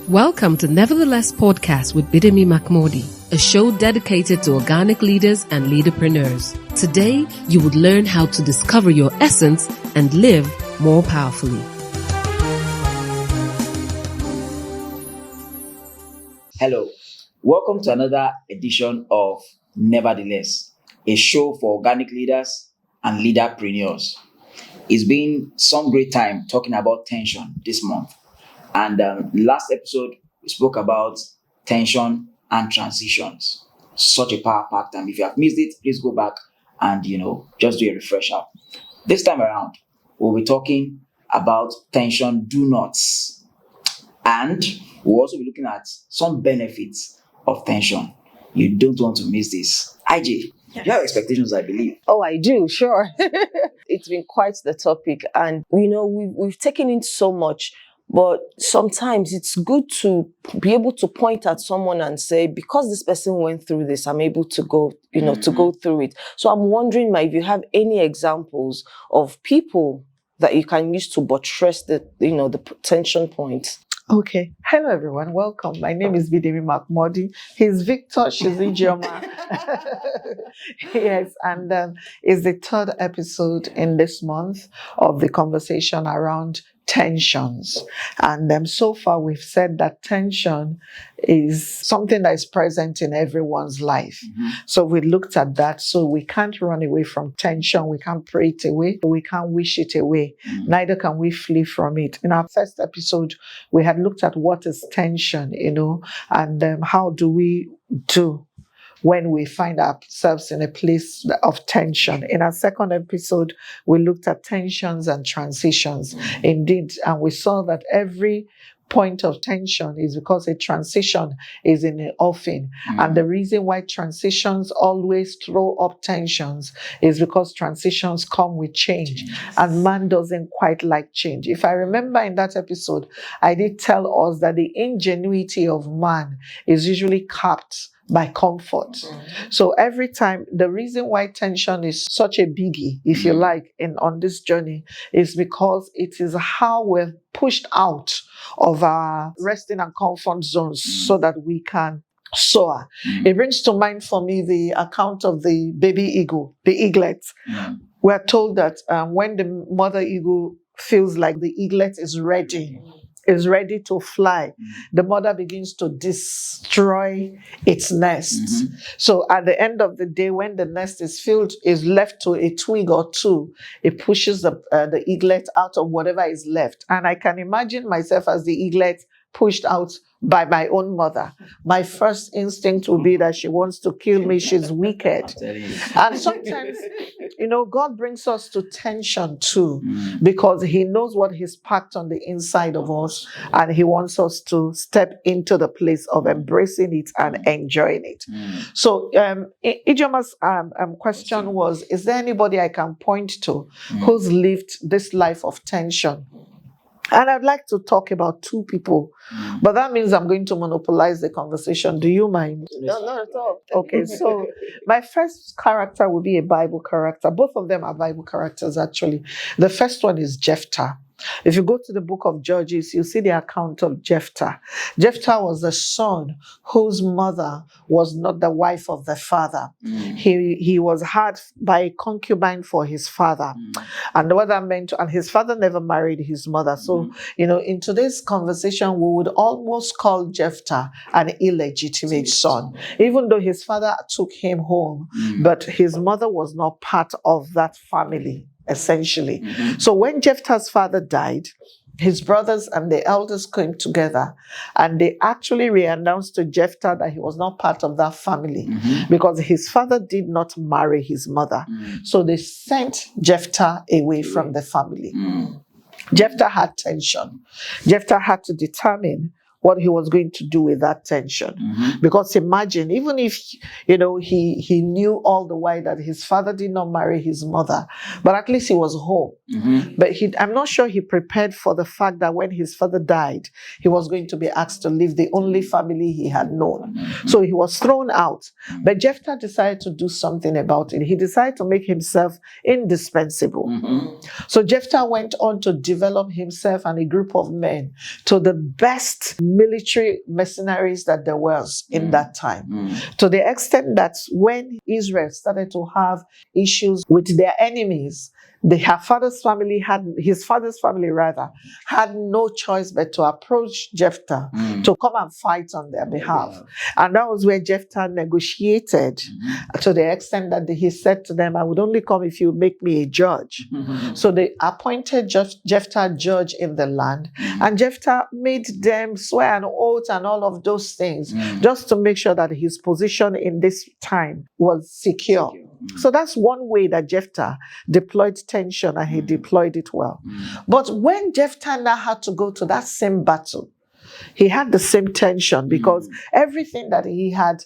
Welcome to NeverTheLess podcast with Bidemi Mark-Mordi, a show dedicated to organic leaders and leaderpreneurs. Today, you would learn how to discover your essence and live more powerfully. Hello, welcome to another edition of NeverTheLess, a show for organic leaders and leaderpreneurs. It's been some great time talking about tension this month. And last episode, we spoke about tension and transitions. Such a power-packed time. If you have missed it, please go back and, just do a refresher. This time around, we'll be talking about tension do nots. And we'll also be looking at some benefits of tension. You don't want to miss this. IJ, you have expectations, I believe. Oh, I do, sure. It's been quite the topic. And, we've taken in so much. But sometimes it's good to be able to point at someone and say, because this person went through this, I'm able to go, to go through it. So I'm wondering, if you have any examples of people that you can use to buttress the tension points. Okay. Hello, everyone. Welcome. My name is Bidemi Mark-Mordi. He's Victor. She's Ijeoma. Yes. And it's the third episode in this month of the conversation around tensions. And so far we've said that tension is something that is present in everyone's life. So we looked at that. So we can't run away from tension. We can't pray it away. We can't wish it away. Neither can we flee from it. In our first episode, we had looked at what is tension, and how do we do when we find ourselves in a place of tension. In our second episode, we looked at tensions and transitions. Indeed, and we saw that every point of tension is because a transition is in the offing. And the reason why transitions always throw up tensions is because transitions come with change. And man doesn't quite like change. If I remember in that episode, I did tell us that the ingenuity of man is usually capped by comfort. So every time, the reason why tension is such a biggie, if you like, on this journey, is because it is how we're pushed out of our resting and comfort zones so that we can soar. It brings to mind for me the account of the baby eagle, the eaglet. We're told that when the mother eagle feels like the eaglet is ready to fly, the mother begins to destroy its nest. So at the end of the day, when the nest is left to a twig or two, it pushes the eaglet out of whatever is left. And I can imagine myself as the eaglet pushed out by my own mother. My first instinct will be that she wants to kill me. She's wicked. And sometimes, God brings us to tension too, because he knows what he's packed on the inside of us, and he wants us to step into the place of embracing it and enjoying it. So Ijeoma's question was, is there anybody I can point to who's lived this life of tension? And I'd like to talk about two people, but that means I'm going to monopolize the conversation. Do you mind? No, not at all. Okay, so my first character will be a Bible character. Both of them are Bible characters, actually. The first one is Jephthah. If you go to the book of Judges, you see the account of Jephthah. Jephthah was a son whose mother was not the wife of the father. He was had by a concubine for his father. And what that meant, and his father never married his mother. So, in today's conversation, we would almost call Jephthah an illegitimate son, even though his father took him home, but his mother was not part of that family, essentially. So when Jephthah's father died, his brothers and the elders came together and they actually re-announced to Jephthah that he was not part of that family because his father did not marry his mother. So they sent Jephthah away from the family. Jephthah had tension. Jephthah had to determine what he was going to do with that tension. Because imagine, even if, he knew all the while that his father did not marry his mother, but at least he was home. But I'm not sure he prepared for the fact that when his father died, he was going to be asked to leave the only family he had known. So he was thrown out. But Jephthah decided to do something about it. He decided to make himself indispensable. So Jephthah went on to develop himself and a group of men to the best military mercenaries that there was in that time. To the extent that when Israel started to have issues with their enemies, his father's family had no choice but to approach Jephthah to come and fight on their behalf. And that was where Jephthah negotiated to the extent that he said to them, I would only come if you make me a judge. So they appointed Jephthah judge in the land, and Jephthah made them swear an oath and all of those things just to make sure that his position in this time was secure. So that's one way that Jephthah deployed tension, and he deployed it well. But when Jephthah now had to go to that same battle, he had the same tension because everything that he had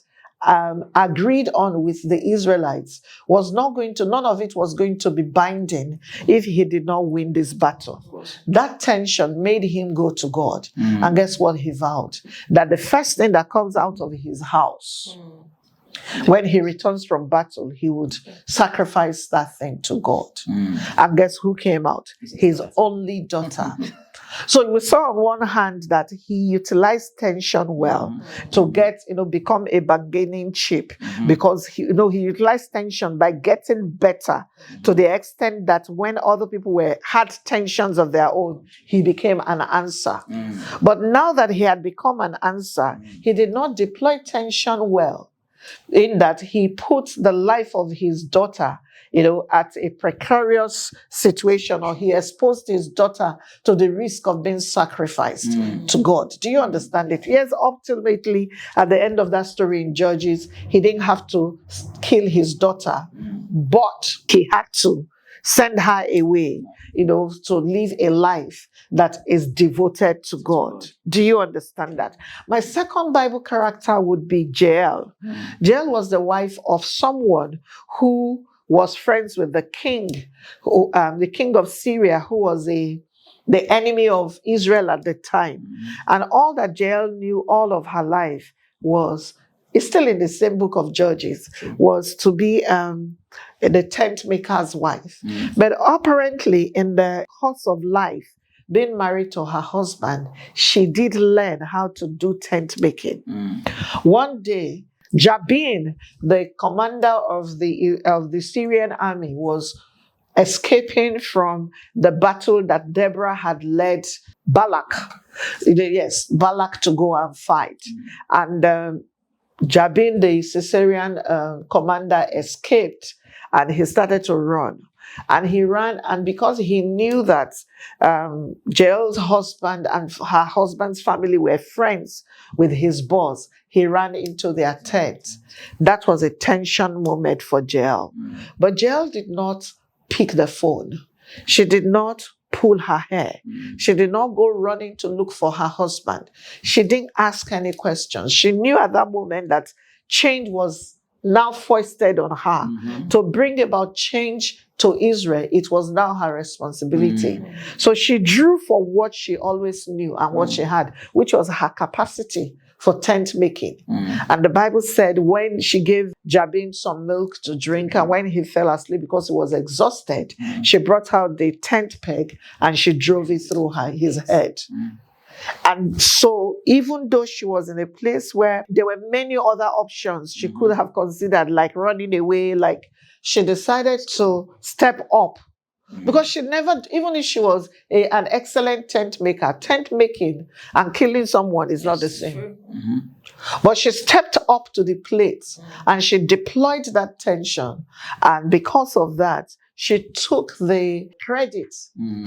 agreed on with the Israelites none of it was going to be binding if he did not win this battle. That tension made him go to God. And guess what he vowed? That the first thing that comes out of his house, when he returns from battle, he would sacrifice that thing to God. And guess who came out? His only daughter. So we saw on one hand that he utilized tension well to become a bargaining chip, because he utilized tension by getting better to the extent that when other people had tensions of their own, he became an answer. But now that he had become an answer, he did not deploy tension well, in that he put the life of his daughter at a precarious situation, or he exposed his daughter to the risk of being sacrificed to God. Do you understand it? Yes, ultimately, at the end of that story in Judges, he didn't have to kill his daughter, but he had to send her away, to live a life that is devoted to God. Do you understand that? My second Bible character would be Jael. Jael was the wife of someone who was friends with the king of Syria, who was the enemy of Israel at the time. And all that Jael knew all of her life it's still in the same book of Judges, was to be the tent maker's wife. But apparently, in the course of life, being married to her husband, she did learn how to do tent making. One day, Jabin, the commander of the Syrian army, was escaping from the battle that Deborah had led Balak to go and fight. And Jabin, the Caesarean commander, escaped, and he started to run. And he ran, and because he knew that Jael's husband and her husband's family were friends with his boss, he ran into their tent. That was a tension moment for Jael. But Jael did not pick the phone. She did not pull her hair. She did not go running to look for her husband. She didn't ask any questions. She knew at that moment that change was now foisted on her. To bring about change to Israel, it was now her responsibility. So she drew for what she always knew and what she had, which was her capacity for tent making. And the Bible said when she gave Jabin some milk to drink, and when he fell asleep because he was exhausted, she brought out the tent peg and she drove it through his head. And so even though she was in a place where there were many other options she could have considered, like running away, she decided to step up. Because she never, even if she was an excellent tent maker, tent making and killing someone is not the same. But she stepped up to the plate and she deployed that tension. And because of that, she took the credit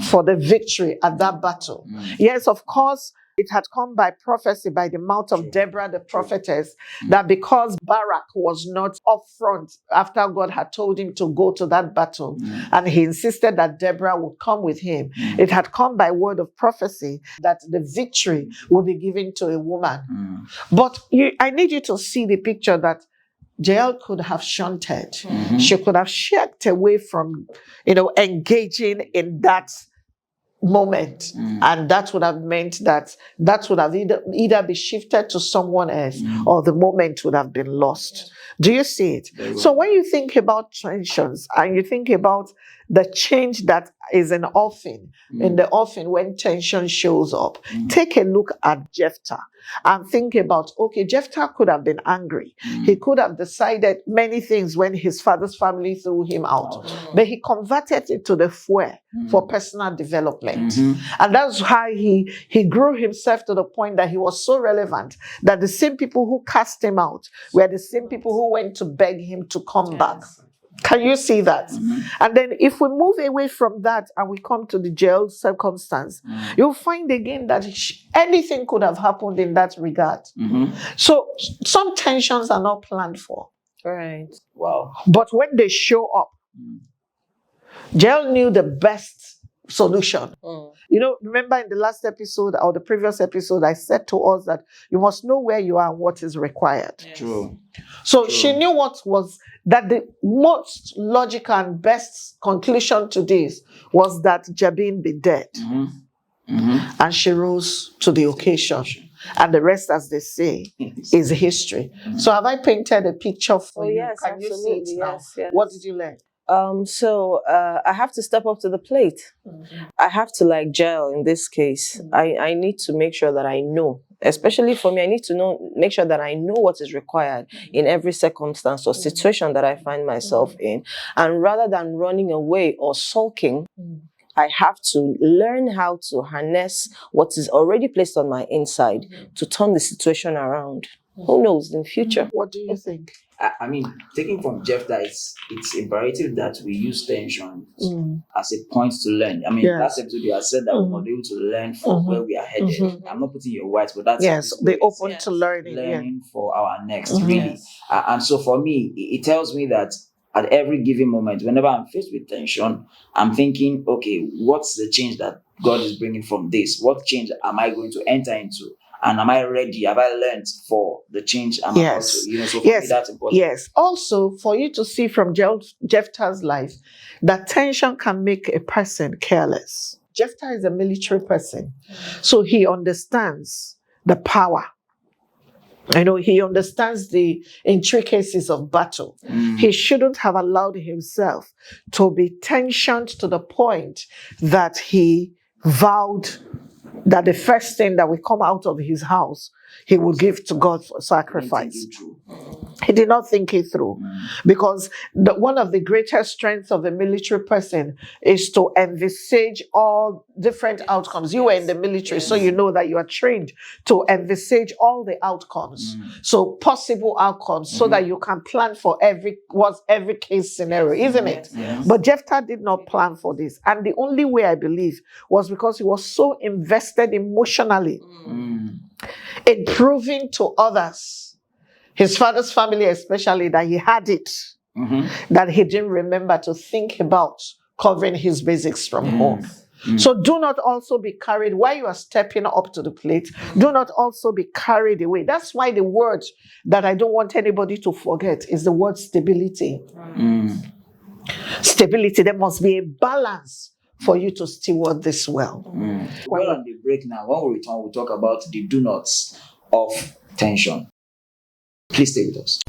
for the victory at that battle. Yes, of course, it had come by prophecy, by the mouth of Deborah the prophetess, that because Barak was not upfront after God had told him to go to that battle, and he insisted that Deborah would come with him, it had come by word of prophecy that the victory would be given to a woman. But I need you to see the picture that Jael could have shunted. She could have shirked away from, engaging in that moment. And that would have meant that would have either be shifted to someone else or the moment would have been lost. Do you see it? So when you think about tensions and you think about the change that is in the offing when tension shows up. Take a look at Jephthah and think about, okay, Jephthah could have been angry. He could have decided many things when his father's family threw him out. But he converted it to the fuel for personal development. And that's how he grew himself to the point that he was so relevant that the same people who cast him out were the same people who went to beg him to come back. Can you see that? And then if we move away from that and we come to the jail circumstance, you'll find again that anything could have happened in that regard. So some tensions are not planned for. Right. Wow. But when they show up, jail knew the best solution. You know, remember in the last episode or the previous episode, I said to us that you must know where you are and what is required. True. So she knew what was that the most logical and best conclusion to this was that Jabin be dead. And she rose to the occasion. And the rest, as they say, is history. So have I painted a picture for you? Yes, Can absolutely. You see it now? Yes. What did you learn? So I have to step up to the plate. I have to gel in this case. I need to make sure that I know, especially for me, I need to make sure that I know what is required in every circumstance or situation that I find myself in. And rather than running away or sulking, I have to learn how to harness what is already placed on my inside to turn the situation around. Who knows in the future? What do you think? I mean, taking from Jephthah, it's imperative that we use tension as a point to learn. I mean, last episode you had said that we must be able to learn from where we are headed. I'm not putting your words, but that's they open to learning for our next, really. And so for me, it tells me that at every given moment, whenever I'm faced with tension, I'm thinking, okay, what's the change that God is bringing from this? What change am I going to enter into? And am I ready? Have I learned for the change I'm about to? So for me, that's important. Yes. Also, for you to see from Jephthah's life that tension can make a person careless. Jephthah is a military person, so he understands the power. He understands the intricacies of battle. He shouldn't have allowed himself to be tensioned to the point that he vowed that the first thing that will come out of his house, he will give to God for sacrifice. He did not think it through. Because one of the greatest strengths of a military person is to envisage all different outcomes. You were in the military, so you know that you are trained to envisage all the outcomes. So possible outcomes, so that you can plan for every case scenario, isn't it? But Jephthah did not plan for this. And the only way, I believe, was because he was so invested emotionally in proving to others, his father's family especially, that he had it, that he didn't remember to think about covering his basics from home. So do not also be carried, while you are stepping up to the plate, do not also be carried away. That's why the word that I don't want anybody to forget is the word stability. Stability. There must be a balance for you to steward this well. We're on the break now. When we return, we'll talk about the do nots of tension. Please stay with us.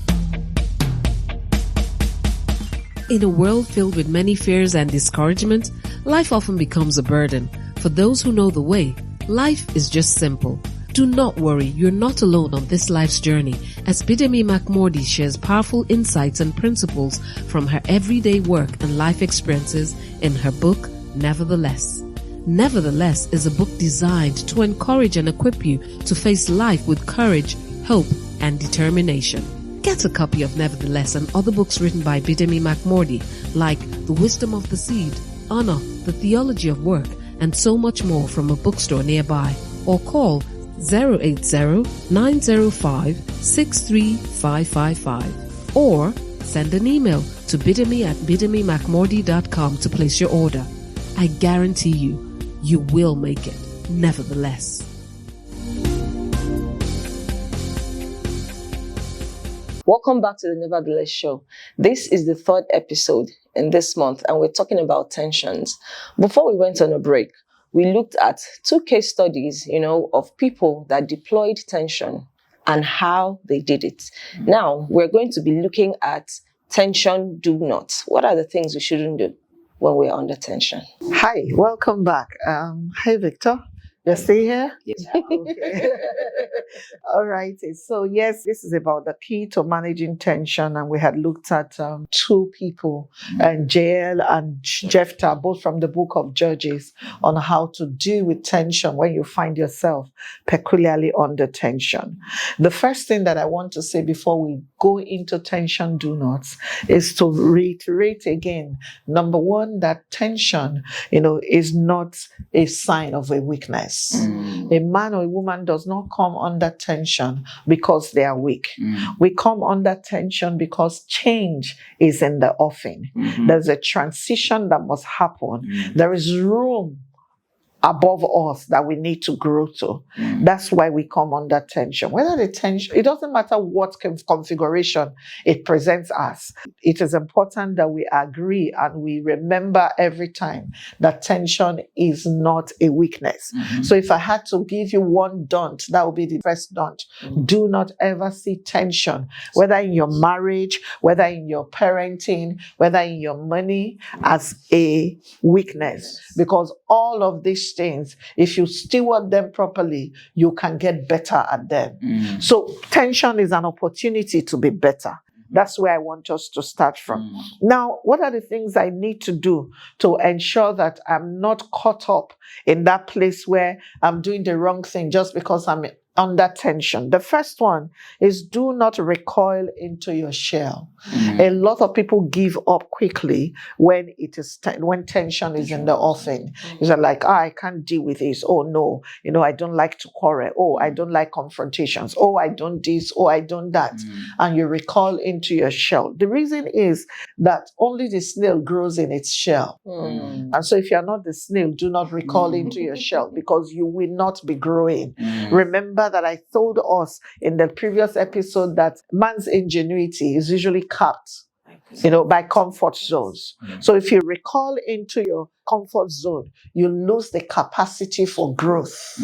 In a world filled with many fears and discouragement, life often becomes a burden. For those who know the way, life is just simple. Do not worry, you're not alone on this life's journey, as Bidemi Mark-Mordi shares powerful insights and principles from her everyday work and life experiences in her book, NeverTheLess. NeverTheLess is a book designed to encourage and equip you to face life with courage, hope, and determination. Get a copy of NeverTheLess and other books written by Bidemi Mark-Mordi, like The Wisdom of the Seed, Honor, The Theology of Work, and so much more from a bookstore nearby, or call 080-905-63555, or send an email to bidemi@bidemimarkmordi.com to place your order. I guarantee you will make it, nevertheless. Welcome back to the NeverTheLess show. This is the third episode in this month, and we're talking about tensions. Before we went on a break, we looked at 2 case studies, of people that deployed tension and how they did it. Now, we're going to be looking at tension do nots. What are the things we shouldn't do when we're under tension. Hi, welcome back. Hi, Victor. You're still here? Yes. Okay. All right. So, yes, this is about the key to managing tension. And we had looked at two people, and Jael and Jephthah, both from the book of Judges, on how to deal with tension when you find yourself peculiarly under tension. The first thing that I want to say before we go into tension do nots is to reiterate again, number one, that tension, is not a sign of a weakness. A man or a woman does not come under tension because they are weak. We come under tension because change is in the offing. There's a transition that must happen. There is room above us that we need to grow to. That's why we come under tension. Whether the tension, it doesn't matter what configuration it presents us. It is important that we agree and we remember every time that tension is not a weakness. So if I had to give you one don't, that would be the first don't. Do not ever see tension, whether in your marriage, whether in your parenting, whether in your money, as a weakness. Because all of these things, if you steward them properly, you can get better at them. So tension is an opportunity to be better. That's where I want us to start from. Now, what are the things I need to do to ensure that I'm not caught up in that place where I'm doing the wrong thing just because I'm under tension? The first one is do not recoil into your shell. A lot of people give up quickly when when tension is in the offing. It's like, I can't deal with this. Oh no, I don't like to quarrel. Oh, I don't like confrontations. Oh, I don't this. Oh, I don't that. And you recoil into your shell. The reason is that only the snail grows in its shell. And so if you're not the snail, do not recoil into your shell, because you will not be growing. Remember that I told us in the previous episode that man's ingenuity is usually capped, by comfort zones. So if you recall into your comfort zone, you lose the capacity for growth.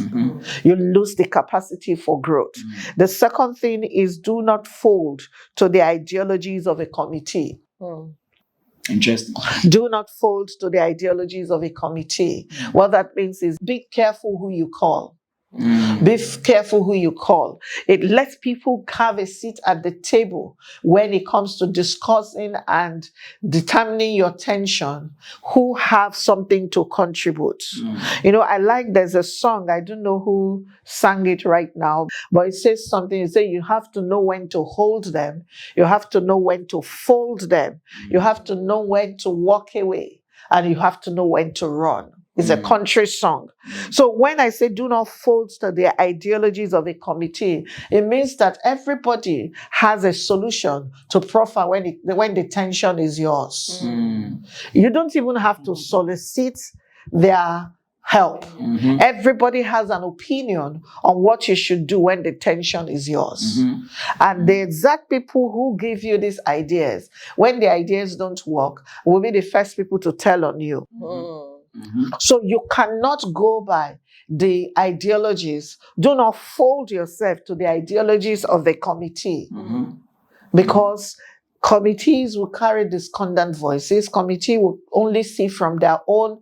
You lose the capacity for growth. The second thing is do not fold to the ideologies of a committee. Interesting. Do not fold to the ideologies of a committee. What that means is be careful who you call. Be careful who you call. It lets people have a seat at the table when it comes to discussing and determining your tension, who have something to contribute. There's a song, I don't know who sang it right now, but it says something. It says you have to know when to hold them. You have to know when to fold them. You have to know when to walk away. And you have to know when to run. It's a country song. So when I say do not fold to the ideologies of a committee, it means that everybody has a solution to proffer when the tension is yours. You don't even have to solicit their help. Everybody has an opinion on what you should do when the tension is yours. And the exact people who give you these ideas, when the ideas don't work, will be the first people to tell on you. So you cannot go by the ideologies. Do not fold yourself to the ideologies of the committee. Because committees will carry discordant voices. Committee will only see from their own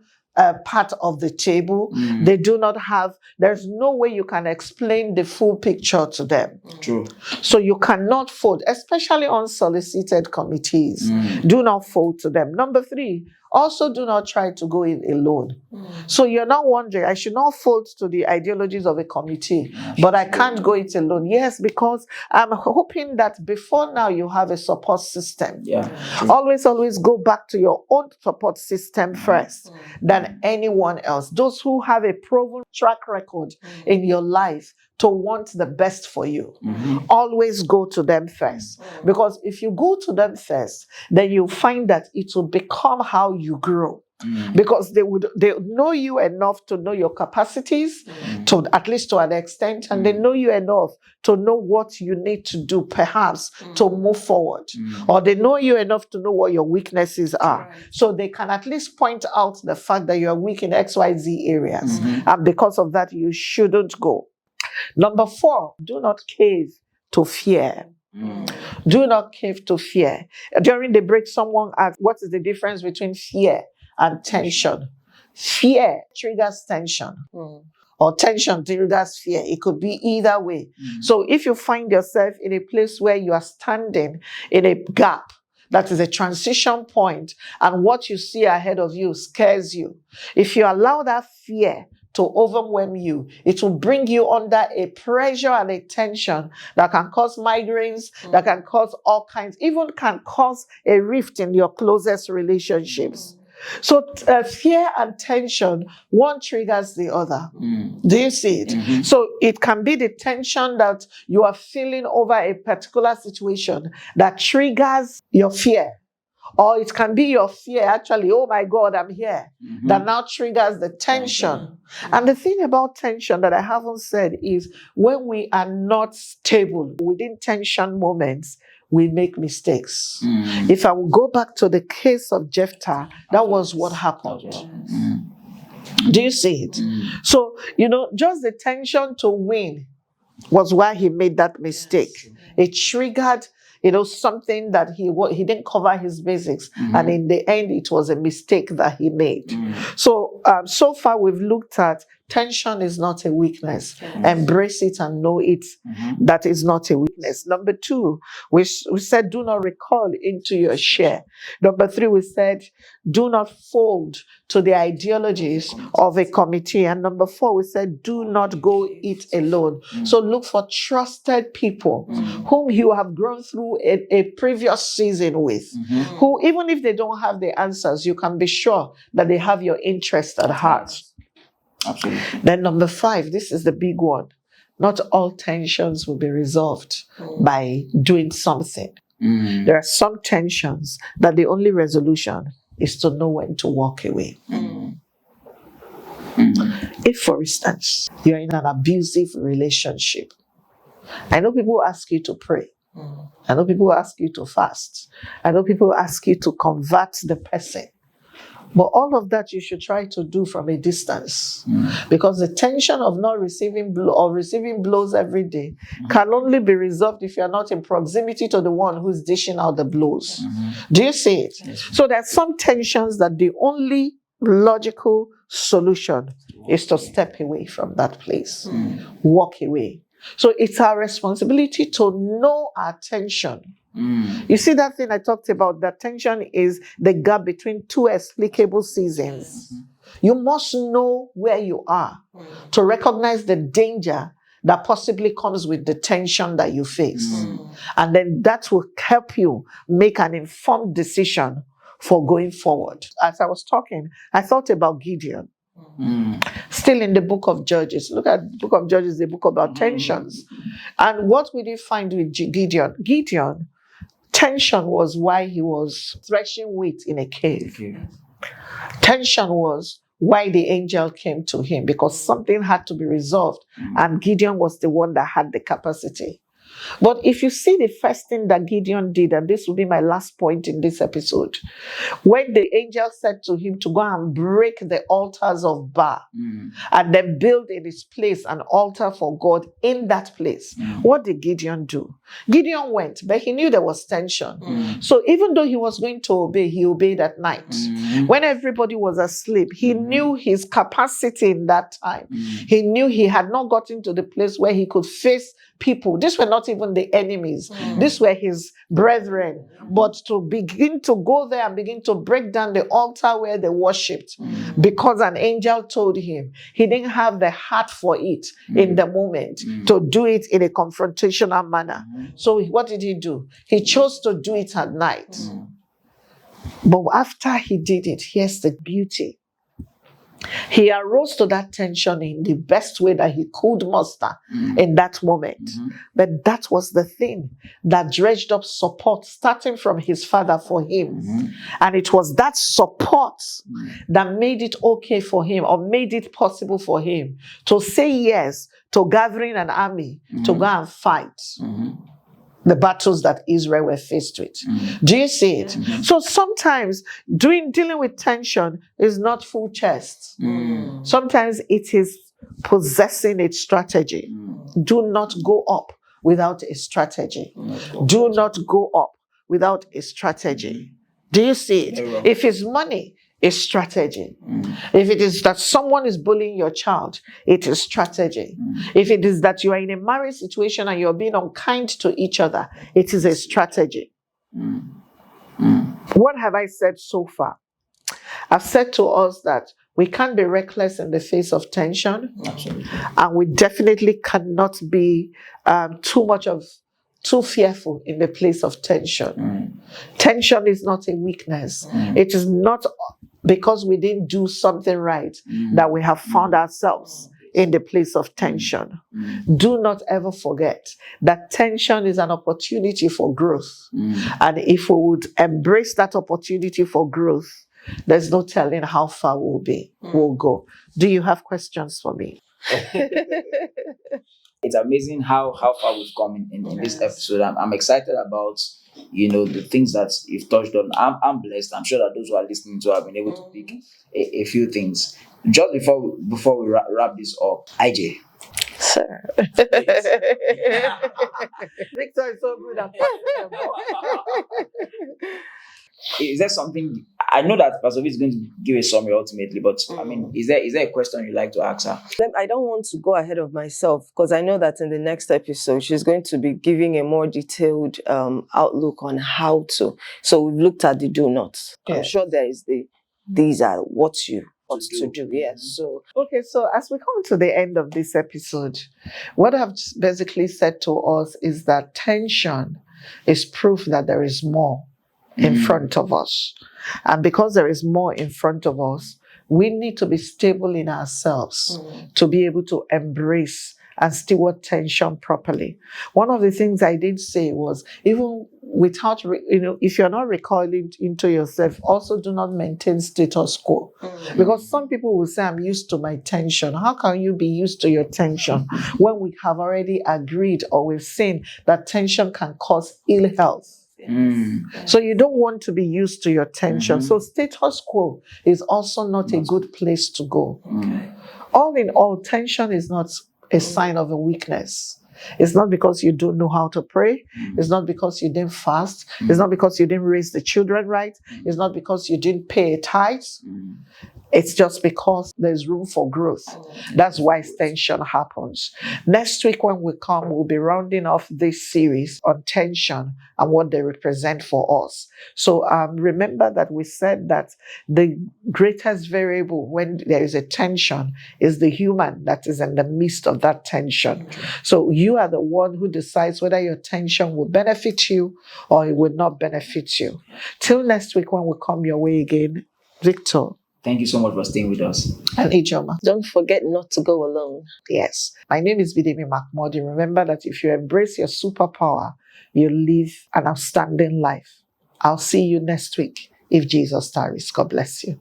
part of the table. They do not have, there's no way you can explain the full picture to them. True. So you cannot fold, especially unsolicited committees. Do not fold to them. Number 3, also do not try to go in alone. So you're not wondering, I should not fold to the ideologies of a committee, but I can't go it alone. Yes, because I'm hoping that before now you have a support system. Always go back to your own support system first than anyone else. Those who have a proven track record in your life to want the best for you. Always go to them first. Because if you go to them first, then you find that it will become how you grow. Because they know you enough to know your capacities, to at least to an extent, and they know you enough to know what you need to do, perhaps, to move forward. Or they know you enough to know what your weaknesses are. So they can at least point out the fact that you are weak in XYZ areas. And because of that, you shouldn't go. Number 4, do not cave to fear. Do not cave to fear. During the break, someone asked, what is the difference between fear and tension. Fear triggers tension. Or tension triggers fear. It could be either way. So if you find yourself in a place where you are standing in a gap, that is a transition point, and what you see ahead of you scares you, if you allow that fear to overwhelm you, it will bring you under a pressure and a tension that can cause migraines, that can cause all kinds, even can cause a rift in your closest relationships. So fear and tension, one triggers the other. Do you see it? So it can be the tension that you are feeling over a particular situation that triggers your fear. Or it can be your fear, actually, oh my God, I'm here, that now triggers the tension. And the thing about tension that I haven't said is when we are not stable within tension moments, we make mistakes. If I will go back to the case of Jephthah, that was what happened. Do you see it? So, just the tension to win was why he made that mistake. It triggered, something that he didn't cover his basics. And in the end, it was a mistake that he made. So far we've looked at tension is not a weakness. Embrace it and know it. That is not a weakness. Number 2, we said do not recall into your share. Number 3, we said do not fold to the ideologies of a committee. And number 4, we said do not go it alone. So look for trusted people whom you have grown through a previous season with, who even if they don't have the answers, you can be sure that they have your interest at heart. Absolutely. Then number 5, this is the big one. Not all tensions will be resolved by doing something. There are some tensions that the only resolution is to know when to walk away. If, for instance, you're in an abusive relationship, I know people ask you to pray. I know people ask you to fast. I know people ask you to convert the person. But all of that you should try to do from a distance. Because the tension of not receiving receiving blows every day can only be resolved if you're not in proximity to the one who's dishing out the blows. Do you see it? Yes. So there's some tensions that the only logical solution is to step away from that place. Walk away. So it's our responsibility to know our tension. You see that thing I talked about, that tension is the gap between two explicable seasons. You must know where you are to recognize the danger that possibly comes with the tension that you face. And then that will help you make an informed decision for going forward. As I was talking, I thought about Gideon. Still in the book of Judges. Look at the book of Judges, the book about tensions. And what we did find with Gideon? Gideon, tension was why he was threshing wheat in a cave. Tension was why the angel came to him, because something had to be resolved. And Gideon was the one that had the capacity. But if you see the first thing that Gideon did, and this will be my last point in this episode, when the angel said to him to go and break the altars of Baal and then build in its place an altar for God in that place, what did Gideon do? Gideon went, but he knew there was tension. So even though he was going to obey, he obeyed at night. When everybody was asleep, he knew his capacity in that time. He knew he had not gotten to the place where he could face people. These were not even the enemies. These were his brethren. But to begin to go there and begin to break down the altar where they worshipped, because an angel told him, he didn't have the heart for it in the moment to do it in a confrontational manner. So what did he do? He chose to do it at night. But after he did it, here's the beauty. He arose to that tension in the best way that he could muster in that moment. But that was the thing that dredged up support starting from his father for him. And it was that support that made it okay for him, or made it possible for him to say yes to gathering an army to go and fight the battles that Israel were faced with. Do you see it? So sometimes dealing with tension is not full chest. Sometimes it is possessing its strategy. Do not go up without a strategy. Do not go up without a strategy. Do you see it? If it's money, it's strategy. If it is that someone is bullying your child, it is strategy. If it is that you are in a marriage situation and you're being unkind to each other, it is a strategy. What have I said so far? I've said to us that we can't be reckless in the face of tension. Absolutely. And we definitely cannot be too fearful in the place of tension. Tension is not a weakness. It is not because we didn't do something right that we have found ourselves in the place of tension. Do not ever forget that tension is an opportunity for growth. And if we would embrace that opportunity for growth, there's no telling how far we'll go. Do you have questions for me? It's amazing how far we've come in this episode. I'm excited about, the things that you've touched on. I'm blessed. I'm sure that those who are listening to have been able to pick a few things. Just before we wrap this up, IJ. Sir. Victor is so good at Is there something? I know that Pastor V is going to give a summary ultimately, but I mean, is there a question you'd like to ask her? I don't want to go ahead of myself because I know that in the next episode she's going to be giving a more detailed outlook on how to. So we've looked at the do nots. I'm sure there is these are what to do. Yes. So okay, so as we come to the end of this episode, what I've basically said to us is that tension is proof that there is more in front of us. And because there is more in front of us, we need to be stable in ourselves to be able to embrace and steward tension properly. One of the things I did say was, even without, if you're not recoiling into yourself, also do not maintain status quo. Because some people will say, I'm used to my tension. How can you be used to your tension when we have already agreed or we've seen that tension can cause ill health? So you don't want to be used to your tension. So status quo is also not a good place to go. All in all, tension is not a sign of a weakness. It's not because you don't know how to pray. It's not because you didn't fast. It's not because you didn't raise the children right. It's not because you didn't pay a tithe. It's just because there's room for growth. That's why tension happens. Next week when we come, we'll be rounding off this series on tension and what they represent for us. So remember that we said that the greatest variable when there is a tension is the human that is in the midst of that tension. So you are the one who decides whether your tension will benefit you or it will not benefit you. Till next week when we come your way again, Victor. Thank you so much for staying with us. And Ijoma. don't forget not to go alone. Yes. My name is Bidemi Mark-Mordi. Remember that if you embrace your superpower, you live an outstanding life. I'll see you next week if Jesus tarries. God bless you.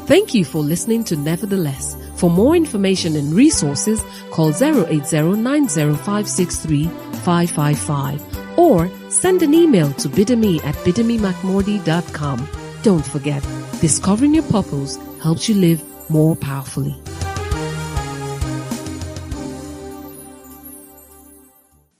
Thank you for listening to Nevertheless. For more information and resources, call 080-90563-555 or send an email to bidemi@bidemimarkmordi.com. Don't forget, discovering your purpose helps you live more powerfully.